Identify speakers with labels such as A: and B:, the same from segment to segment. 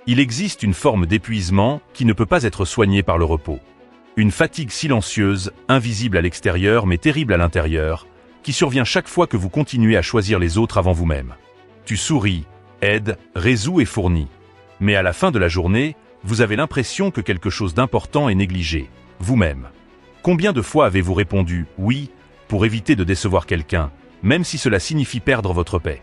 A: Il existe une forme d'épuisement qui ne peut pas être soignée par le repos. Une fatigue silencieuse, invisible à l'extérieur mais terrible à l'intérieur, qui survient chaque fois que vous continuez à choisir les autres avant vous-même. Tu souris, aides, résous et fournis. Mais à la fin de la journée, vous avez l'impression que quelque chose d'important est négligé, vous-même. Combien de fois avez-vous répondu « oui » pour éviter de décevoir quelqu'un, même si cela signifie perdre votre paix?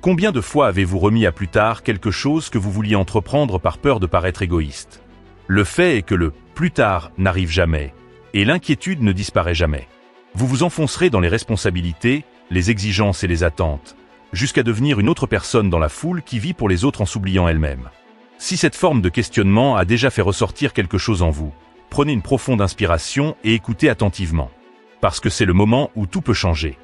A: Combien de fois avez-vous remis à plus tard quelque chose que vous vouliez entreprendre par peur de paraître égoïste? Le fait est que le « plus tard » n'arrive jamais, et l'inquiétude ne disparaît jamais. Vous vous enfoncerez dans les responsabilités, les exigences et les attentes, jusqu'à devenir une autre personne dans la foule qui vit pour les autres en s'oubliant elle-même. Si cette forme de questionnement a déjà fait ressortir quelque chose en vous, prenez une profonde inspiration et écoutez attentivement. Parce que c'est le moment où tout peut changer.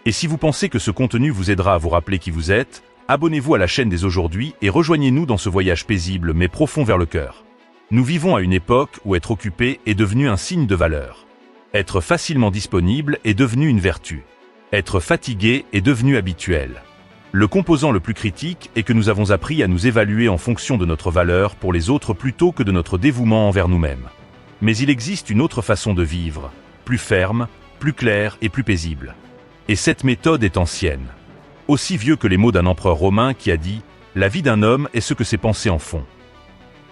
A: Et si vous pensez que ce contenu vous aidera à vous rappeler qui vous êtes, abonnez-vous à la chaîne dès aujourd'hui et rejoignez-nous dans ce voyage paisible mais profond vers le cœur. Nous vivons à une époque où être occupé est devenu un signe de valeur. Être facilement disponible est devenu une vertu. Être fatigué est devenu habituel. Le composant le plus critique est que nous avons appris à nous évaluer en fonction de notre valeur pour les autres plutôt que de notre dévouement envers nous-mêmes. Mais il existe une autre façon de vivre, plus ferme, plus claire et plus paisible. Et cette méthode est ancienne. Aussi vieux que les mots d'un empereur romain qui a dit « La vie d'un homme est ce que ses pensées en font ».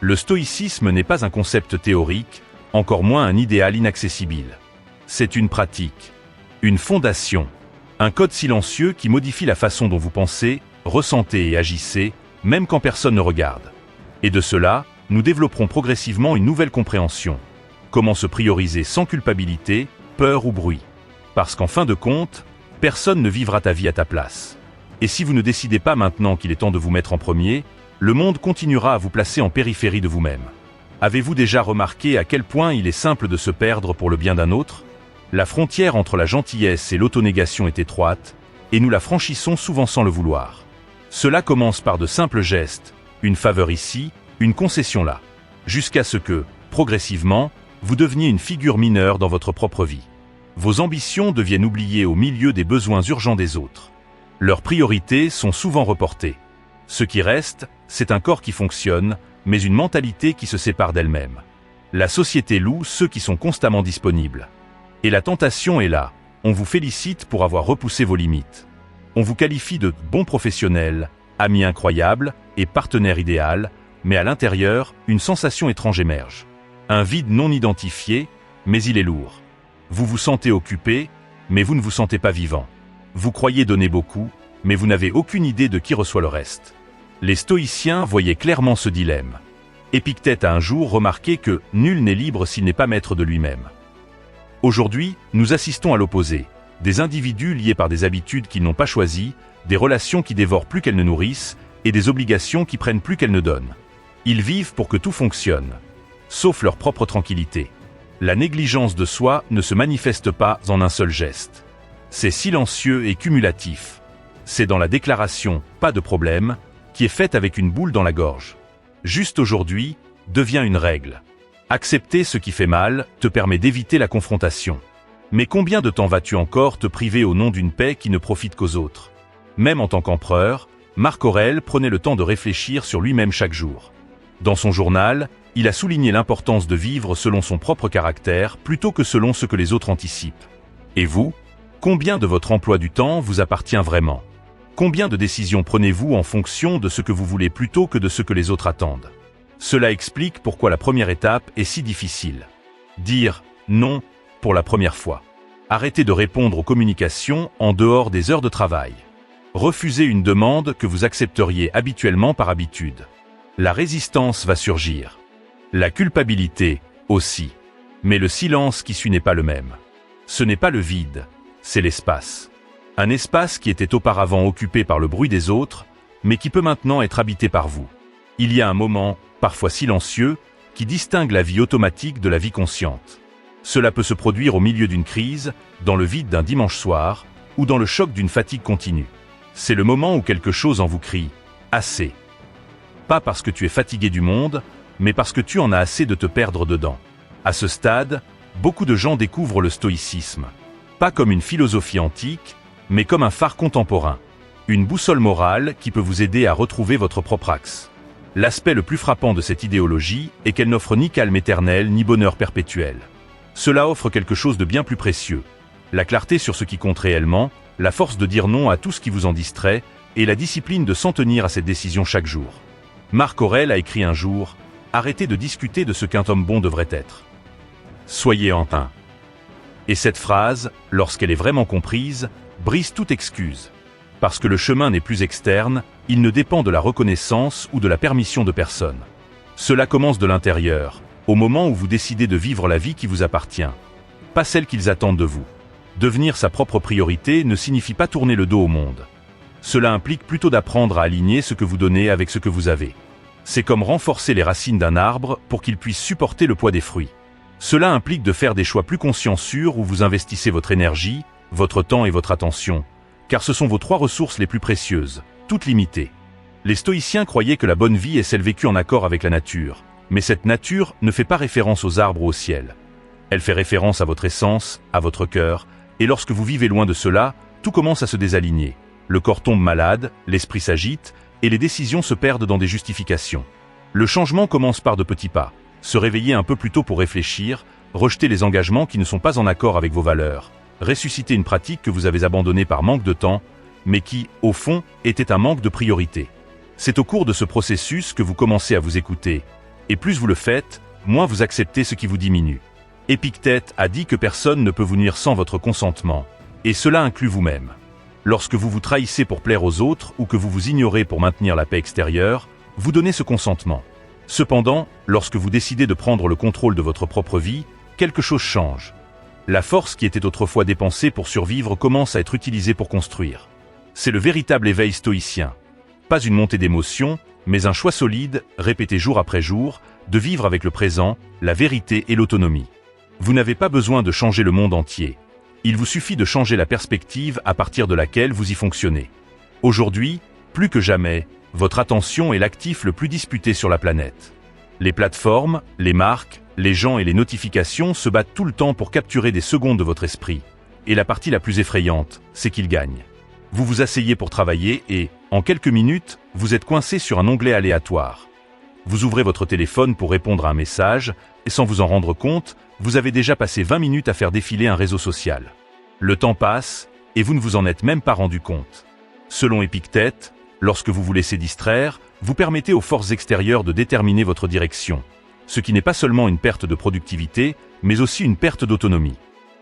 A: Le stoïcisme n'est pas un concept théorique, encore moins un idéal inaccessible. C'est une pratique, une fondation, un code silencieux qui modifie la façon dont vous pensez, ressentez et agissez, même quand personne ne regarde. Et de cela, nous développerons progressivement une nouvelle compréhension. Comment se prioriser sans culpabilité, peur ou bruit. Parce qu'en fin de compte, personne ne vivra ta vie à ta place. Et si vous ne décidez pas maintenant qu'il est temps de vous mettre en premier, le monde continuera à vous placer en périphérie de vous-même. Avez-vous déjà remarqué à quel point il est simple de se perdre pour le bien d'un autre? La frontière entre la gentillesse et l'autonégation est étroite, et nous la franchissons souvent sans le vouloir. Cela commence par de simples gestes, une faveur ici, une concession là, jusqu'à ce que, progressivement, vous deveniez une figure mineure dans votre propre vie. Vos ambitions deviennent oubliées au milieu des besoins urgents des autres. Leurs priorités sont souvent reportées. Ce qui reste, c'est un corps qui fonctionne, mais une mentalité qui se sépare d'elle-même. La société loue ceux qui sont constamment disponibles. Et la tentation est là, on vous félicite pour avoir repoussé vos limites. On vous qualifie de bon professionnel, ami incroyable et partenaire idéal, mais à l'intérieur, une sensation étrange émerge. Un vide non identifié, mais il est lourd. Vous vous sentez occupé, mais vous ne vous sentez pas vivant. Vous croyez donner beaucoup, mais vous n'avez aucune idée de qui reçoit le reste. Les stoïciens voyaient clairement ce dilemme. Épictète a un jour remarqué que nul n'est libre s'il n'est pas maître de lui-même. Aujourd'hui, nous assistons à l'opposé. Des individus liés par des habitudes qu'ils n'ont pas choisies, des relations qui dévorent plus qu'elles ne nourrissent, et des obligations qui prennent plus qu'elles ne donnent. Ils vivent pour que tout fonctionne, sauf leur propre tranquillité. La négligence de soi ne se manifeste pas en un seul geste. C'est silencieux et cumulatif. C'est dans la déclaration « pas de problème » qui est faite avec une boule dans la gorge. Juste aujourd'hui, devient une règle. Accepter ce qui fait mal te permet d'éviter la confrontation. Mais combien de temps vas-tu encore te priver au nom d'une paix qui ne profite qu'aux autres? Même en tant qu'empereur, Marc Aurèle prenait le temps de réfléchir sur lui-même chaque jour. Dans son journal, il a souligné l'importance de vivre selon son propre caractère plutôt que selon ce que les autres anticipent. Et vous? Combien de votre emploi du temps vous appartient vraiment? Combien de décisions prenez-vous en fonction de ce que vous voulez plutôt que de ce que les autres attendent? Cela explique pourquoi la première étape est si difficile. Dire « non » pour la première fois. Arrêtez de répondre aux communications en dehors des heures de travail. Refusez une demande que vous accepteriez habituellement par habitude. La résistance va surgir. La culpabilité aussi. Mais le silence qui suit n'est pas le même. Ce n'est pas le vide, c'est l'espace. Un espace qui était auparavant occupé par le bruit des autres, mais qui peut maintenant être habité par vous. Il y a un moment, parfois silencieux, qui distingue la vie automatique de la vie consciente. Cela peut se produire au milieu d'une crise, dans le vide d'un dimanche soir, ou dans le choc d'une fatigue continue. C'est le moment où quelque chose en vous crie « assez ». Pas parce que tu es fatigué du monde, mais parce que tu en as assez de te perdre dedans. À ce stade, beaucoup de gens découvrent le stoïcisme. Pas comme une philosophie antique, mais comme un phare contemporain. Une boussole morale qui peut vous aider à retrouver votre propre axe. L'aspect le plus frappant de cette idéologie est qu'elle n'offre ni calme éternel ni bonheur perpétuel. Cela offre quelque chose de bien plus précieux. La clarté sur ce qui compte réellement, la force de dire non à tout ce qui vous en distrait, et la discipline de s'en tenir à cette décision chaque jour. Marc Aurèle a écrit un jour « Arrêtez de discuter de ce qu'un homme bon devrait être. Soyez en un ». Et cette phrase, lorsqu'elle est vraiment comprise, brise toute excuse. Parce que le chemin n'est plus externe, il ne dépend de la reconnaissance ou de la permission de personne. Cela commence de l'intérieur, au moment où vous décidez de vivre la vie qui vous appartient, pas celle qu'ils attendent de vous. Devenir sa propre priorité ne signifie pas tourner le dos au monde. Cela implique plutôt d'apprendre à aligner ce que vous donnez avec ce que vous avez. C'est comme renforcer les racines d'un arbre pour qu'il puisse supporter le poids des fruits. Cela implique de faire des choix plus conscients sur où vous investissez votre énergie, votre temps et votre attention, car ce sont vos 3 ressources les plus précieuses, toutes limitées. Les stoïciens croyaient que la bonne vie est celle vécue en accord avec la nature, mais cette nature ne fait pas référence aux arbres ou au ciel. Elle fait référence à votre essence, à votre cœur, et lorsque vous vivez loin de cela, tout commence à se désaligner. Le corps tombe malade, l'esprit s'agite, et les décisions se perdent dans des justifications. Le changement commence par de petits pas. Se réveiller un peu plus tôt pour réfléchir, rejeter les engagements qui ne sont pas en accord avec vos valeurs, ressusciter une pratique que vous avez abandonnée par manque de temps, mais qui, au fond, était un manque de priorité. C'est au cours de ce processus que vous commencez à vous écouter, et plus vous le faites, moins vous acceptez ce qui vous diminue. Épictète a dit que personne ne peut vous nuire sans votre consentement, et cela inclut vous-même. Lorsque vous vous trahissez pour plaire aux autres ou que vous vous ignorez pour maintenir la paix extérieure, vous donnez ce consentement. Cependant, lorsque vous décidez de prendre le contrôle de votre propre vie, quelque chose change. La force qui était autrefois dépensée pour survivre commence à être utilisée pour construire. C'est le véritable éveil stoïcien. Pas une montée d'émotions, mais un choix solide, répété jour après jour, de vivre avec le présent, la vérité et l'autonomie. Vous n'avez pas besoin de changer le monde entier. Il vous suffit de changer la perspective à partir de laquelle vous y fonctionnez. Aujourd'hui, plus que jamais, votre attention est l'actif le plus disputé sur la planète. Les plateformes, les marques, les gens et les notifications se battent tout le temps pour capturer des secondes de votre esprit. Et la partie la plus effrayante, c'est qu'ils gagnent. Vous vous asseyez pour travailler et, en quelques minutes, vous êtes coincé sur un onglet aléatoire. Vous ouvrez votre téléphone pour répondre à un message, et sans vous en rendre compte, vous avez déjà passé 20 minutes à faire défiler un réseau social. Le temps passe, et vous ne vous en êtes même pas rendu compte. Selon Épictète, lorsque vous vous laissez distraire, vous permettez aux forces extérieures de déterminer votre direction, ce qui n'est pas seulement une perte de productivité, mais aussi une perte d'autonomie.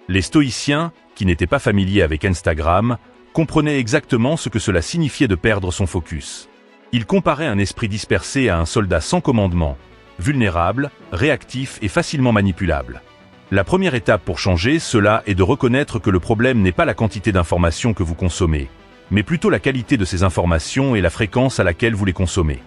A: Les stoïciens, qui n'étaient pas familiers avec Instagram, comprenaient exactement ce que cela signifiait de perdre son focus. Ils comparaient un esprit dispersé à un soldat sans commandement, vulnérable, réactif et facilement manipulable. La première étape pour changer cela est de reconnaître que le problème n'est pas la quantité d'informations que vous consommez, mais plutôt la qualité de ces informations et la fréquence à laquelle vous les consommez.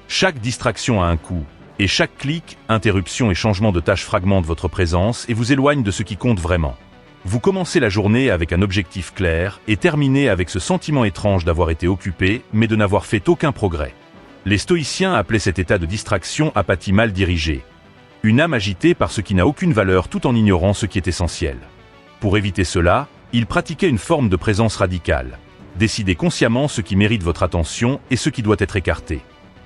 A: Chaque distraction a un coût, et chaque clic, interruption et changement de tâche fragmente votre présence et vous éloigne de ce qui compte vraiment. Vous commencez la journée avec un objectif clair et terminez avec ce sentiment étrange d'avoir été occupé mais de n'avoir fait aucun progrès. Les stoïciens appelaient cet état de distraction apathie mal dirigée. Une âme agitée par ce qui n'a aucune valeur tout en ignorant ce qui est essentiel. Pour éviter cela, ils pratiquaient une forme de présence radicale. Décidez consciemment ce qui mérite votre attention et ce qui doit être écarté.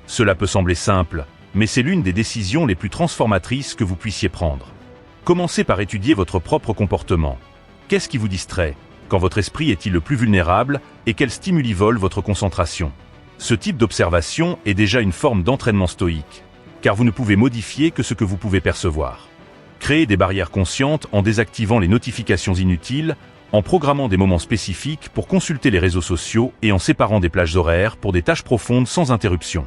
A: Cela peut sembler simple, mais c'est l'une des décisions les plus transformatrices que vous puissiez prendre. Commencez par étudier votre propre comportement. Qu'est-ce qui vous distrait? Quand votre esprit est-il le plus vulnérable et quels stimuli volent votre concentration? Ce type d'observation est déjà une forme d'entraînement stoïque, car vous ne pouvez modifier que ce que vous pouvez percevoir. Créez des barrières conscientes en désactivant les notifications inutiles, en programmant des moments spécifiques pour consulter les réseaux sociaux et en séparant des plages horaires pour des tâches profondes sans interruption.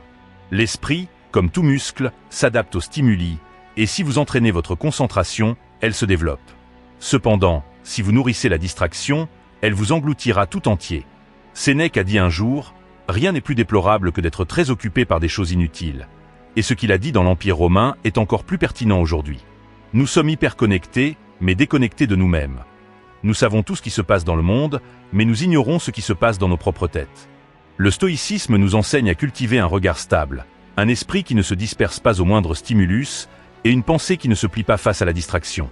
A: L'esprit, comme tout muscle, s'adapte aux stimuli, et si vous entraînez votre concentration, elle se développe. Cependant, si vous nourrissez la distraction, elle vous engloutira tout entier. Sénèque a dit un jour, « Rien n'est plus déplorable que d'être très occupé par des choses inutiles. » Et ce qu'il a dit dans l'Empire romain est encore plus pertinent aujourd'hui. Nous sommes hyper connectés, mais déconnectés de nous-mêmes. Nous savons tout ce qui se passe dans le monde, mais nous ignorons ce qui se passe dans nos propres têtes. Le stoïcisme nous enseigne à cultiver un regard stable, un esprit qui ne se disperse pas au moindre stimulus, et une pensée qui ne se plie pas face à la distraction.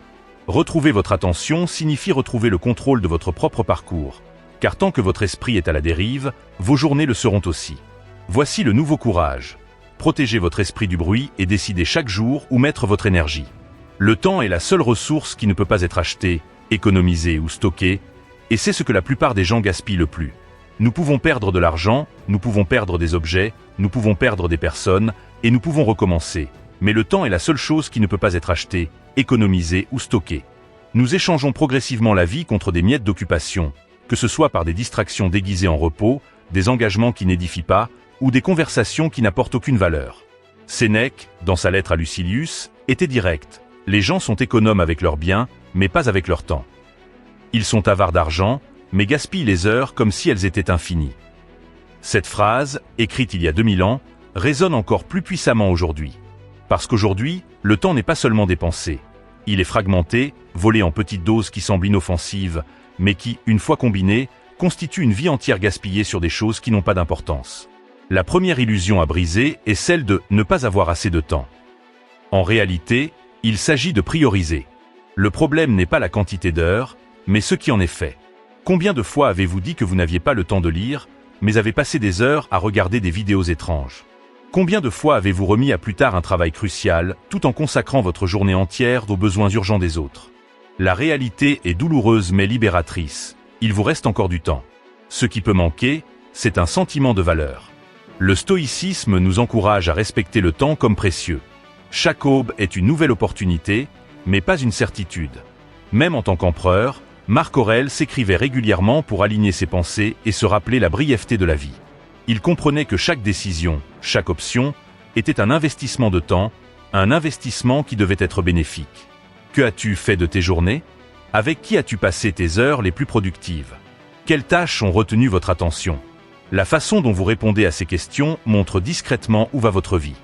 A: Retrouver votre attention signifie retrouver le contrôle de votre propre parcours, car tant que votre esprit est à la dérive, vos journées le seront aussi. Voici le nouveau courage. protéger votre esprit du bruit et décider chaque jour où mettre votre énergie. Le temps est la seule ressource qui ne peut pas être achetée, économisée ou stockée, et c'est ce que la plupart des gens gaspillent le plus. Nous pouvons perdre de l'argent, nous pouvons perdre des objets, nous pouvons perdre des personnes, et nous pouvons recommencer. Mais le temps est la seule chose qui ne peut pas être achetée, économisée ou stockée. Nous échangeons progressivement la vie contre des miettes d'occupation, que ce soit par des distractions déguisées en repos, des engagements qui n'édifient pas, ou des conversations qui n'apportent aucune valeur. Sénèque, dans sa lettre à Lucilius, était direct. Les gens sont économes avec leurs biens, mais pas avec leur temps. Ils sont avares d'argent, mais gaspillent les heures comme si elles étaient infinies. Cette phrase, écrite il y a 2000 ans, résonne encore plus puissamment aujourd'hui. Parce qu'aujourd'hui, le temps n'est pas seulement dépensé. Il est fragmenté, volé en petites doses qui semblent inoffensives, mais qui, une fois combinées, constituent une vie entière gaspillée sur des choses qui n'ont pas d'importance. La première illusion à briser est celle de ne pas avoir assez de temps. En réalité, il s'agit de prioriser. Le problème n'est pas la quantité d'heures, mais ce qui en est fait. Combien de fois avez-vous dit que vous n'aviez pas le temps de lire, mais avez passé des heures à regarder des vidéos étranges? Combien de fois avez-vous remis à plus tard un travail crucial, tout en consacrant votre journée entière aux besoins urgents des autres? La réalité est douloureuse mais libératrice. Il vous reste encore du temps. Ce qui peut manquer, c'est un sentiment de valeur. Le stoïcisme nous encourage à respecter le temps comme précieux. Chaque aube est une nouvelle opportunité, mais pas une certitude. Même en tant qu'empereur, Marc Aurèle s'écrivait régulièrement pour aligner ses pensées et se rappeler la brièveté de la vie. Il comprenait que chaque décision, chaque option, était un investissement de temps, un investissement qui devait être bénéfique. Que as-tu fait de tes journées? Avec qui as-tu passé tes heures les plus productives? Quelles tâches ont retenu votre attention? La façon dont vous répondez à ces questions montre discrètement où va votre vie.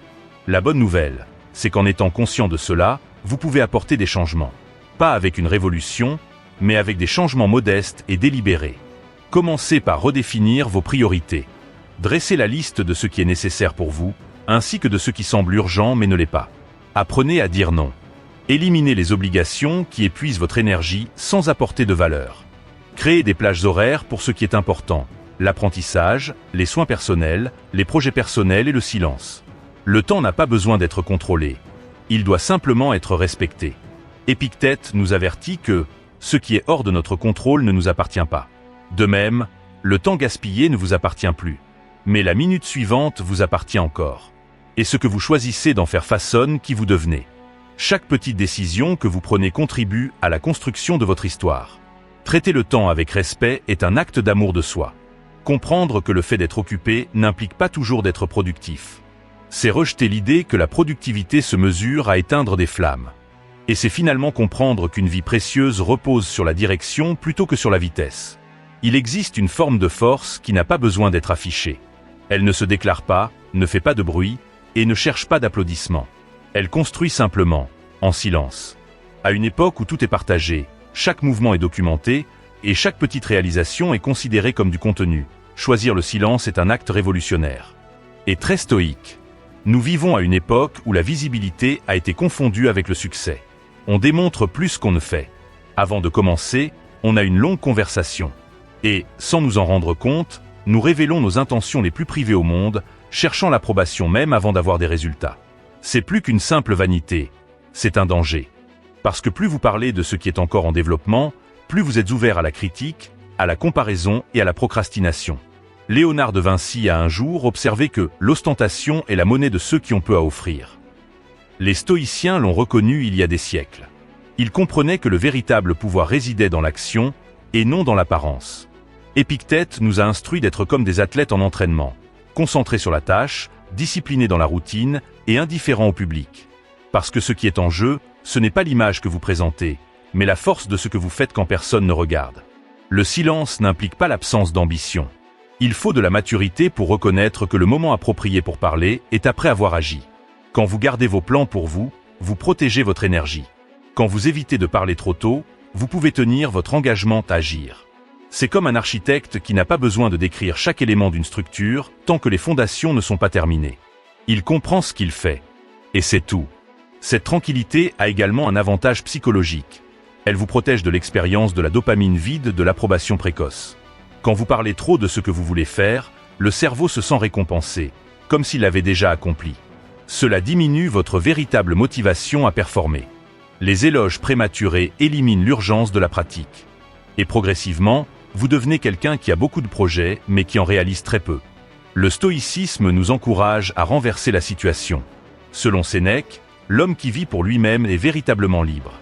A: La bonne nouvelle, c'est qu'en étant conscient de cela, vous pouvez apporter des changements. Pas avec une révolution, mais avec des changements modestes et délibérés. Commencez par redéfinir vos priorités. Dressez la liste de ce qui est nécessaire pour vous, ainsi que de ce qui semble urgent mais ne l'est pas. Apprenez à dire non. Éliminez les obligations qui épuisent votre énergie sans apporter de valeur. Créez des plages horaires pour ce qui est important. L'apprentissage, les soins personnels, les projets personnels et le silence. Le temps n'a pas besoin d'être contrôlé. Il doit simplement être respecté. Épictète nous avertit que ce qui est hors de notre contrôle ne nous appartient pas. De même, le temps gaspillé ne vous appartient plus. Mais la minute suivante vous appartient encore. Et ce que vous choisissez d'en faire façonne qui vous devenez. Chaque petite décision que vous prenez contribue à la construction de votre histoire. Traiter le temps avec respect est un acte d'amour de soi. Comprendre que le fait d'être occupé n'implique pas toujours d'être productif. C'est rejeter l'idée que la productivité se mesure à éteindre des flammes. Et c'est finalement comprendre qu'une vie précieuse repose sur la direction plutôt que sur la vitesse. Il existe une forme de force qui n'a pas besoin d'être affichée. Elle ne se déclare pas, ne fait pas de bruit, et ne cherche pas d'applaudissements. Elle construit simplement, en silence. À une époque où tout est partagé, chaque mouvement est documenté, et chaque petite réalisation est considérée comme du contenu. Choisir le silence est un acte révolutionnaire. Et très stoïque. Nous vivons à une époque où la visibilité a été confondue avec le succès. On démontre plus qu'on ne fait. Avant de commencer, on a une longue conversation. Et, sans nous en rendre compte, nous révélons nos intentions les plus privées au monde, cherchant l'approbation même avant d'avoir des résultats. C'est plus qu'une simple vanité, c'est un danger. Parce que plus vous parlez de ce qui est encore en développement, plus vous êtes ouvert à la critique, à la comparaison et à la procrastination. Léonard de Vinci a un jour observé que l'ostentation est la monnaie de ceux qui ont peu à offrir. Les stoïciens l'ont reconnu il y a des siècles. Ils comprenaient que le véritable pouvoir résidait dans l'action et non dans l'apparence. Épictète nous a instruit d'être comme des athlètes en entraînement, concentrés sur la tâche, disciplinés dans la routine et indifférents au public. Parce que ce qui est en jeu, ce n'est pas l'image que vous présentez, mais la force de ce que vous faites quand personne ne regarde. Le silence n'implique pas l'absence d'ambition. Il faut de la maturité pour reconnaître que le moment approprié pour parler est après avoir agi. Quand vous gardez vos plans pour vous, vous protégez votre énergie. Quand vous évitez de parler trop tôt, vous pouvez tenir votre engagement à agir. C'est comme un architecte qui n'a pas besoin de décrire chaque élément d'une structure tant que les fondations ne sont pas terminées. Il comprend ce qu'il fait. Et c'est tout. Cette tranquillité a également un avantage psychologique. Elle vous protège de l'expérience de la dopamine vide de l'approbation précoce. Quand vous parlez trop de ce que vous voulez faire, le cerveau se sent récompensé, comme s'il l'avait déjà accompli. Cela diminue votre véritable motivation à performer. Les éloges prématurés éliminent l'urgence de la pratique. Et progressivement, vous devenez quelqu'un qui a beaucoup de projets, mais qui en réalise très peu. Le stoïcisme nous encourage à renverser la situation. Selon Sénèque, l'homme qui vit pour lui-même est véritablement libre.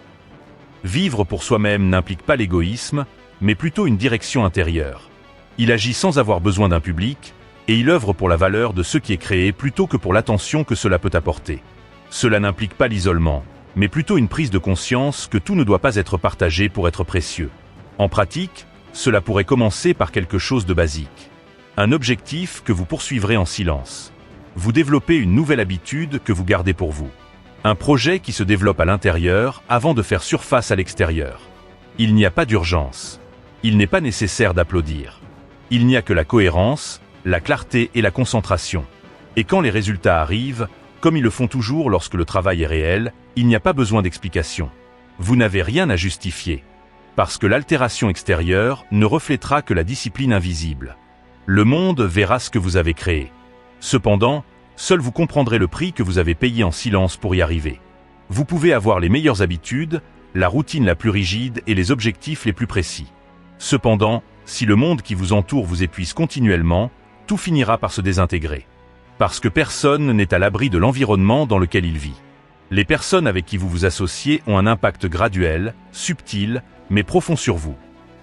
A: Vivre pour soi-même n'implique pas l'égoïsme, mais plutôt une direction intérieure. Il agit sans avoir besoin d'un public, et il œuvre pour la valeur de ce qui est créé plutôt que pour l'attention que cela peut apporter. Cela n'implique pas l'isolement, mais plutôt une prise de conscience que tout ne doit pas être partagé pour être précieux. En pratique, cela pourrait commencer par quelque chose de basique. Un objectif que vous poursuivrez en silence. Vous développez une nouvelle habitude que vous gardez pour vous. Un projet qui se développe à l'intérieur avant de faire surface à l'extérieur. Il n'y a pas d'urgence. Il n'est pas nécessaire d'applaudir. Il n'y a que la cohérence, la clarté et la concentration. Et quand les résultats arrivent, comme ils le font toujours lorsque le travail est réel, il n'y a pas besoin d'explication. Vous n'avez rien à justifier. Parce que l'altération extérieure ne reflètera que la discipline invisible. Le monde verra ce que vous avez créé. Cependant, seul vous comprendrez le prix que vous avez payé en silence pour y arriver. Vous pouvez avoir les meilleures habitudes, la routine la plus rigide et les objectifs les plus précis. Cependant, si le monde qui vous entoure vous épuise continuellement, tout finira par se désintégrer. Parce que personne n'est à l'abri de l'environnement dans lequel il vit. Les personnes avec qui vous vous associez ont un impact graduel, subtil, mais profond sur vous.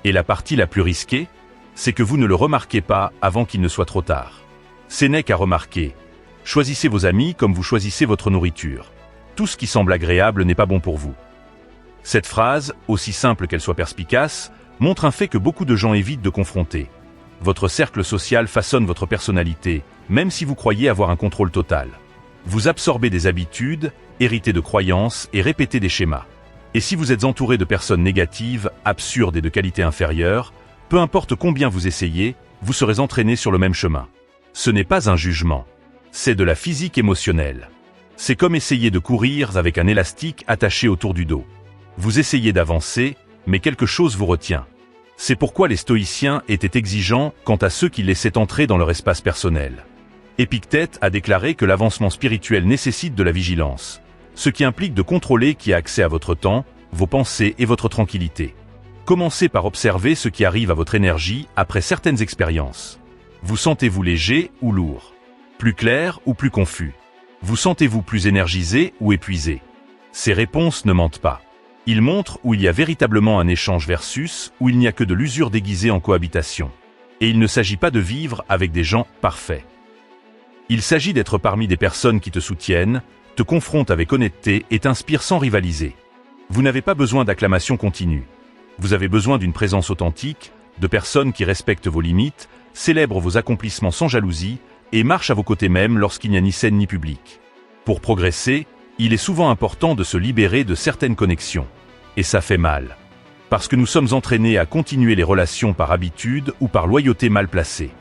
A: Et la partie la plus risquée, c'est que vous ne le remarquez pas avant qu'il ne soit trop tard. Sénèque a remarqué « Choisissez vos amis comme vous choisissez votre nourriture. Tout ce qui semble agréable n'est pas bon pour vous. » Cette phrase, aussi simple qu'elle soit perspicace, montre un fait que beaucoup de gens évitent de confronter. Votre cercle social façonne votre personnalité, même si vous croyez avoir un contrôle total. Vous absorbez des habitudes, héritez de croyances et répétez des schémas. Et si vous êtes entouré de personnes négatives, absurdes et de qualité inférieure, peu importe combien vous essayez, vous serez entraîné sur le même chemin. Ce n'est pas un jugement. C'est de la physique émotionnelle. C'est comme essayer de courir avec un élastique attaché autour du dos. Vous essayez d'avancer, mais quelque chose vous retient. C'est pourquoi les stoïciens étaient exigeants quant à ceux qui laissaient entrer dans leur espace personnel. Épictète a déclaré que l'avancement spirituel nécessite de la vigilance, ce qui implique de contrôler qui a accès à votre temps, vos pensées et votre tranquillité. Commencez par observer ce qui arrive à votre énergie après certaines expériences. Vous sentez-vous léger ou lourd? Plus clair ou plus confus? Vous sentez-vous plus énergisé ou épuisé? Ces réponses ne mentent pas. Ils montrent où il y a véritablement un échange versus où il n'y a que de l'usure déguisée en cohabitation. Et il ne s'agit pas de vivre avec des gens parfaits. Il s'agit d'être parmi des personnes qui te soutiennent, te confrontent avec honnêteté et t'inspirent sans rivaliser. Vous n'avez pas besoin d'acclamation continue. Vous avez besoin d'une présence authentique, de personnes qui respectent vos limites, célèbrent vos accomplissements sans jalousie et marchent à vos côtés même lorsqu'il n'y a ni scène ni public. Pour progresser, il est souvent important de se libérer de certaines connexions. Et ça fait mal. Parce que nous sommes entraînés à continuer les relations par habitude ou par loyauté mal placée.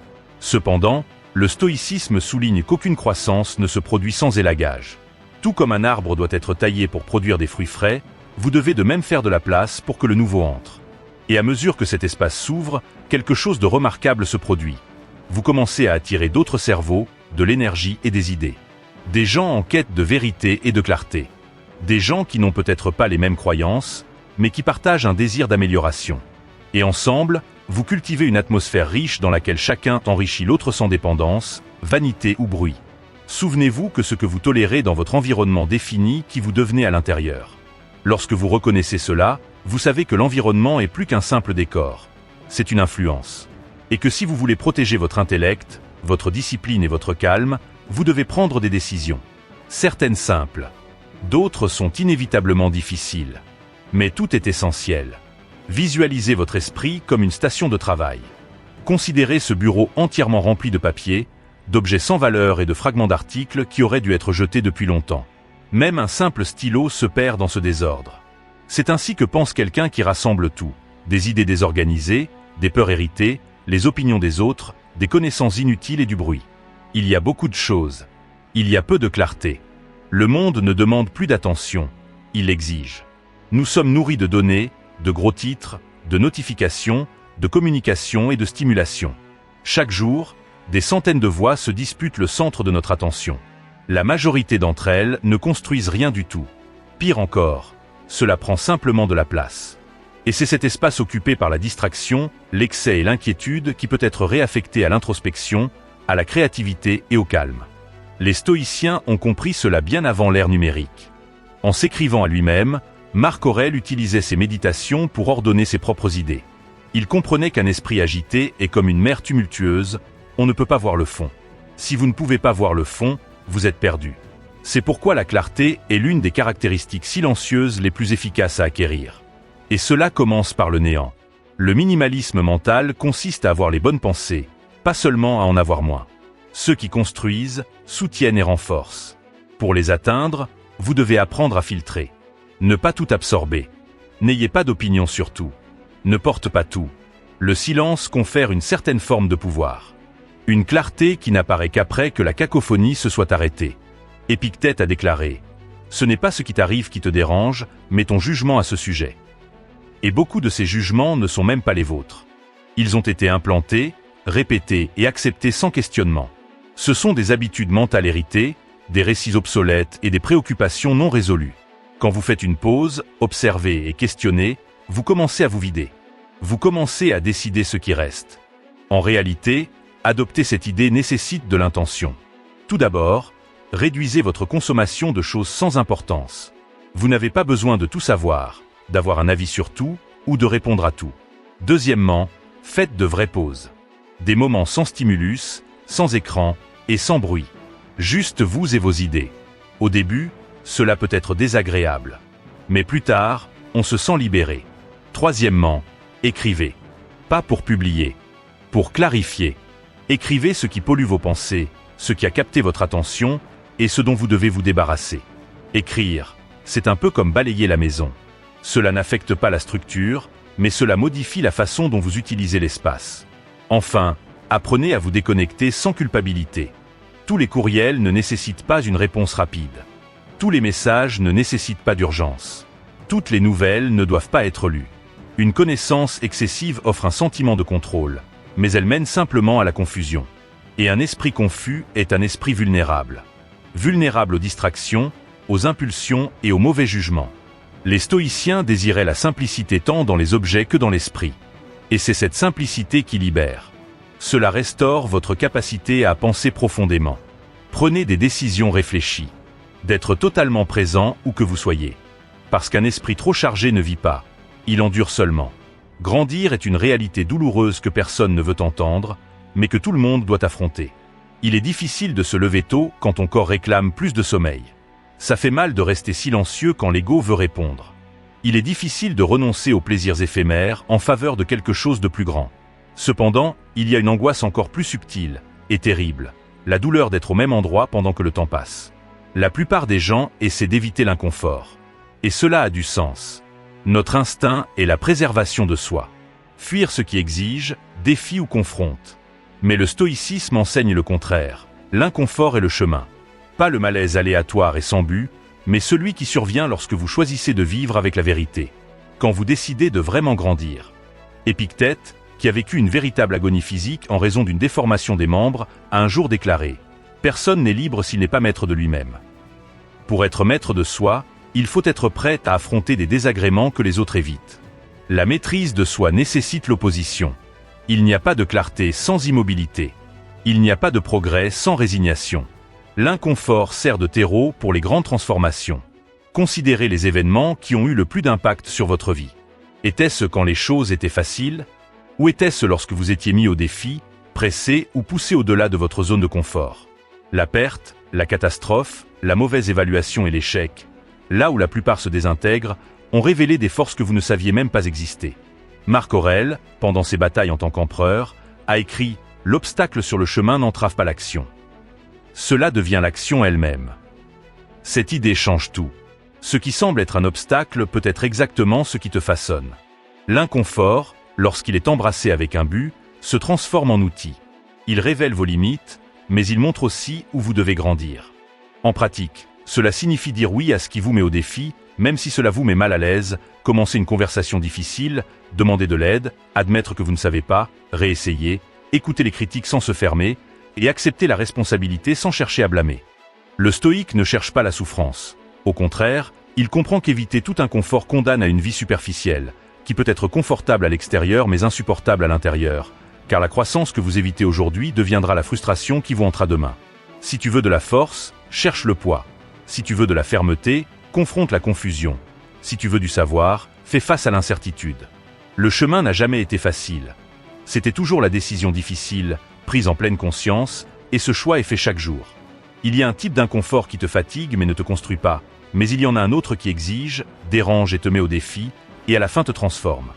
A: Cependant, le stoïcisme souligne qu'aucune croissance ne se produit sans élagage. Tout comme un arbre doit être taillé pour produire des fruits frais, vous devez de même faire de la place pour que le nouveau entre. Et à mesure que cet espace s'ouvre, quelque chose de remarquable se produit. Vous commencez à attirer d'autres cerveaux, de l'énergie et des idées. Des gens en quête de vérité et de clarté. Des gens qui n'ont peut-être pas les mêmes croyances, mais qui partagent un désir d'amélioration. Et ensemble, vous cultivez une atmosphère riche dans laquelle chacun enrichit l'autre sans dépendance, vanité ou bruit. Souvenez-vous que ce que vous tolérez dans votre environnement définit qui vous devenez à l'intérieur. Lorsque vous reconnaissez cela, vous savez que l'environnement est plus qu'un simple décor. C'est une influence. Et que si vous voulez protéger votre intellect, votre discipline et votre calme, vous devez prendre des décisions. Certaines simples. D'autres sont inévitablement difficiles. Mais tout est essentiel. Visualisez votre esprit comme une station de travail. Considérez ce bureau entièrement rempli de papier, d'objets sans valeur et de fragments d'articles qui auraient dû être jetés depuis longtemps. Même un simple stylo se perd dans ce désordre. C'est ainsi que pense quelqu'un qui rassemble tout. Des idées désorganisées, des peurs héritées, les opinions des autres, des connaissances inutiles et du bruit. Il y a beaucoup de choses. Il y a peu de clarté. Le monde ne demande plus d'attention, il l'exige. Nous sommes nourris de données, de gros titres, de notifications, de communication et de stimulation. Chaque jour, Des centaines de voix se disputent le centre de notre attention. La majorité d'entre elles ne construisent rien du tout. Pire encore, cela prend simplement de la place. Et c'est cet espace occupé par la distraction, l'excès et l'inquiétude qui peut être réaffecté à l'introspection, à la créativité et au calme. Les stoïciens ont compris cela bien avant l'ère numérique. En s'écrivant à lui-même, Marc Aurèle utilisait ses méditations pour ordonner ses propres idées. Il comprenait qu'un esprit agité est comme une mer tumultueuse, on ne peut pas voir le fond. Si vous ne pouvez pas voir le fond, vous êtes perdu. C'est pourquoi la clarté est l'une des caractéristiques silencieuses les plus efficaces à acquérir. Et cela commence par le néant. Le minimalisme mental consiste à avoir les bonnes pensées, pas seulement à en avoir moins. Ceux qui construisent, soutiennent et renforcent. Pour les atteindre, vous devez apprendre à filtrer. Ne pas tout absorber. N'ayez pas d'opinion sur tout. Ne porte pas tout. Le silence confère une certaine forme de pouvoir. Une clarté qui n'apparaît qu'après que la cacophonie se soit arrêtée. Épictète a déclaré « Ce n'est pas ce qui t'arrive qui te dérange, mais ton jugement à ce sujet. » Et beaucoup de ces jugements ne sont même pas les vôtres. Ils ont été implantés, répétés et acceptés sans questionnement. Ce sont des habitudes mentales héritées, des récits obsolètes et des préoccupations non résolues. Quand vous faites une pause, observez et questionnez, vous commencez à vous vider. Vous commencez à décider ce qui reste. En réalité, adopter cette idée nécessite de l'intention. Tout d'abord, réduisez votre consommation de choses sans importance. Vous n'avez pas besoin de tout savoir, d'avoir un avis sur tout ou de répondre à tout. Deuxièmement, faites de vraies pauses. Des moments sans stimulus, sans écran et sans bruit. Juste vous et vos idées. Au début, cela peut être désagréable. Mais plus tard, on se sent libéré. Troisièmement, écrivez. Pas pour publier. Pour clarifier. Écrivez ce qui pollue vos pensées, ce qui a capté votre attention et ce dont vous devez vous débarrasser. Écrire, c'est un peu comme balayer la maison. Cela n'affecte pas la structure, mais cela modifie la façon dont vous utilisez l'espace. Enfin, apprenez à vous déconnecter sans culpabilité. Tous les courriels ne nécessitent pas une réponse rapide. Tous les messages ne nécessitent pas d'urgence. Toutes les nouvelles ne doivent pas être lues. Une connaissance excessive offre un sentiment de contrôle, mais elle mène simplement à la confusion. Et un esprit confus est un esprit vulnérable. Vulnérable aux distractions, aux impulsions et aux mauvais jugements. Les stoïciens désiraient la simplicité tant dans les objets que dans l'esprit. Et c'est cette simplicité qui libère. Cela restaure votre capacité à penser profondément. Prenez des décisions réfléchies. D'être totalement présent où que vous soyez. Parce qu'un esprit trop chargé ne vit pas. Il endure seulement. Grandir est une réalité douloureuse que personne ne veut entendre, mais que tout le monde doit affronter. Il est difficile de se lever tôt quand ton corps réclame plus de sommeil. Ça fait mal de rester silencieux quand l'ego veut répondre. Il est difficile de renoncer aux plaisirs éphémères en faveur de quelque chose de plus grand. Cependant, il y a une angoisse encore plus subtile et terrible, la douleur d'être au même endroit pendant que le temps passe. La plupart des gens essaient d'éviter l'inconfort. Et cela a du sens. Notre instinct est la préservation de soi. Fuir ce qui exige, défie ou confronte. Mais le stoïcisme enseigne le contraire. L'inconfort est le chemin. Pas le malaise aléatoire et sans but, mais celui qui survient lorsque vous choisissez de vivre avec la vérité. Quand vous décidez de vraiment grandir. Épictète, qui a vécu une véritable agonie physique en raison d'une déformation des membres, a un jour déclaré « Personne n'est libre s'il n'est pas maître de lui-même ». Pour être maître de soi, il faut être prêt à affronter des désagréments que les autres évitent. La maîtrise de soi nécessite l'opposition. Il n'y a pas de clarté sans immobilité. Il n'y a pas de progrès sans résignation. L'inconfort sert de terreau pour les grandes transformations. Considérez les événements qui ont eu le plus d'impact sur votre vie. Était-ce quand les choses étaient faciles? Ou était-ce lorsque vous étiez mis au défi, pressé ou poussé au-delà de votre zone de confort? La perte, la catastrophe, la mauvaise évaluation et l'échec, là où la plupart se désintègrent, ont révélé des forces que vous ne saviez même pas exister. Marc Aurèle, pendant ses batailles en tant qu'empereur, a écrit « L'obstacle sur le chemin n'entrave pas l'action ». Cela devient l'action elle-même. Cette idée change tout. Ce qui semble être un obstacle peut être exactement ce qui te façonne. L'inconfort, lorsqu'il est embrassé avec un but, se transforme en outil. Il révèle vos limites, mais il montre aussi où vous devez grandir. En pratique, cela signifie dire oui à ce qui vous met au défi, même si cela vous met mal à l'aise, commencer une conversation difficile, demander de l'aide, admettre que vous ne savez pas, réessayer, écouter les critiques sans se fermer, et accepter la responsabilité sans chercher à blâmer. Le stoïque ne cherche pas la souffrance. Au contraire, il comprend qu'éviter tout inconfort condamne à une vie superficielle, qui peut être confortable à l'extérieur mais insupportable à l'intérieur, car la croissance que vous évitez aujourd'hui deviendra la frustration qui vous hantera demain. Si tu veux de la force, cherche le poids. Si tu veux de la fermeté, confronte la confusion. Si tu veux du savoir, fais face à l'incertitude. Le chemin n'a jamais été facile. C'était toujours la décision difficile, prise en pleine conscience, et ce choix est fait chaque jour. Il y a un type d'inconfort qui te fatigue mais ne te construit pas, mais il y en a un autre qui exige, dérange et te met au défi, et à la fin te transforme.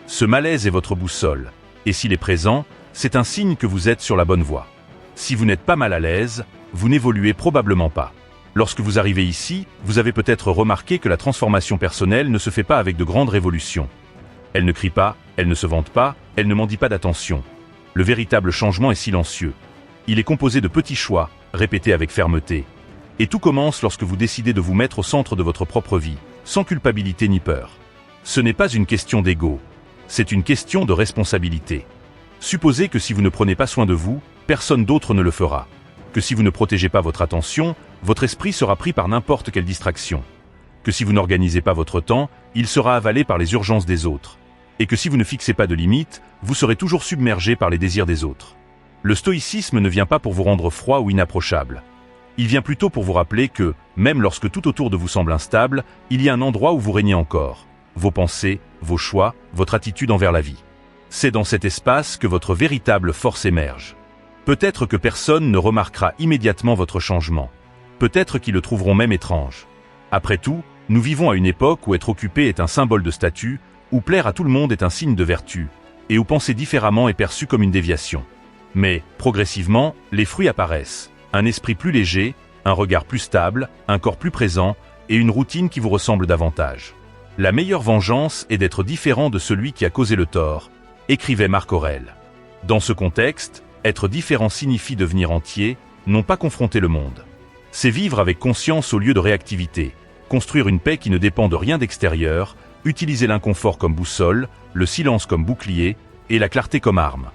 A: Ce malaise est votre boussole, et s'il est présent, c'est un signe que vous êtes sur la bonne voie. Si vous n'êtes pas mal à l'aise, vous n'évoluez probablement pas. Lorsque vous arrivez ici, vous avez peut-être remarqué que la transformation personnelle ne se fait pas avec de grandes révolutions. Elle ne crie pas, elle ne se vante pas, elle ne mendie pas d'attention. Le véritable changement est silencieux. Il est composé de petits choix, répétés avec fermeté. Et tout commence lorsque vous décidez de vous mettre au centre de votre propre vie, sans culpabilité ni peur. Ce n'est pas une question d'ego, c'est une question de responsabilité. Supposez que si vous ne prenez pas soin de vous, personne d'autre ne le fera. Que si vous ne protégez pas votre attention, votre esprit sera pris par n'importe quelle distraction. Que si vous n'organisez pas votre temps, il sera avalé par les urgences des autres. Et que si vous ne fixez pas de limites, vous serez toujours submergé par les désirs des autres. Le stoïcisme ne vient pas pour vous rendre froid ou inapprochable. Il vient plutôt pour vous rappeler que, même lorsque tout autour de vous semble instable, il y a un endroit où vous régnez encore. Vos pensées, vos choix, votre attitude envers la vie. C'est dans cet espace que votre véritable force émerge. Peut-être que personne ne remarquera immédiatement votre changement. Peut-être qu'ils le trouveront même étrange. Après tout, nous vivons à une époque où être occupé est un symbole de statut, où plaire à tout le monde est un signe de vertu, et où penser différemment est perçu comme une déviation. Mais, progressivement, les fruits apparaissent. Un esprit plus léger, un regard plus stable, un corps plus présent, et une routine qui vous ressemble davantage. La meilleure vengeance est d'être différent de celui qui a causé le tort, écrivait Marc Aurèle. Dans ce contexte, être différent signifie devenir entier, non pas confronter le monde. C'est vivre avec conscience au lieu de réactivité, construire une paix qui ne dépend de rien d'extérieur, utiliser l'inconfort comme boussole, le silence comme bouclier, et la clarté comme arme.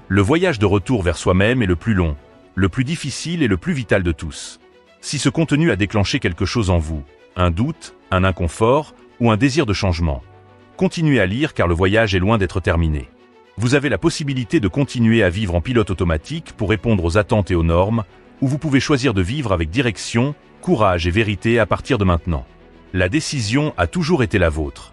A: Le voyage de retour vers soi-même est le plus long, le plus difficile et le plus vital de tous. Si ce contenu a déclenché quelque chose en vous, un doute, un inconfort ou un désir de changement, continuez à lire car le voyage est loin d'être terminé. Vous avez la possibilité de continuer à vivre en pilote automatique pour répondre aux attentes et aux normes, ou vous pouvez choisir de vivre avec direction, courage et vérité à partir de maintenant. La décision a toujours été la vôtre.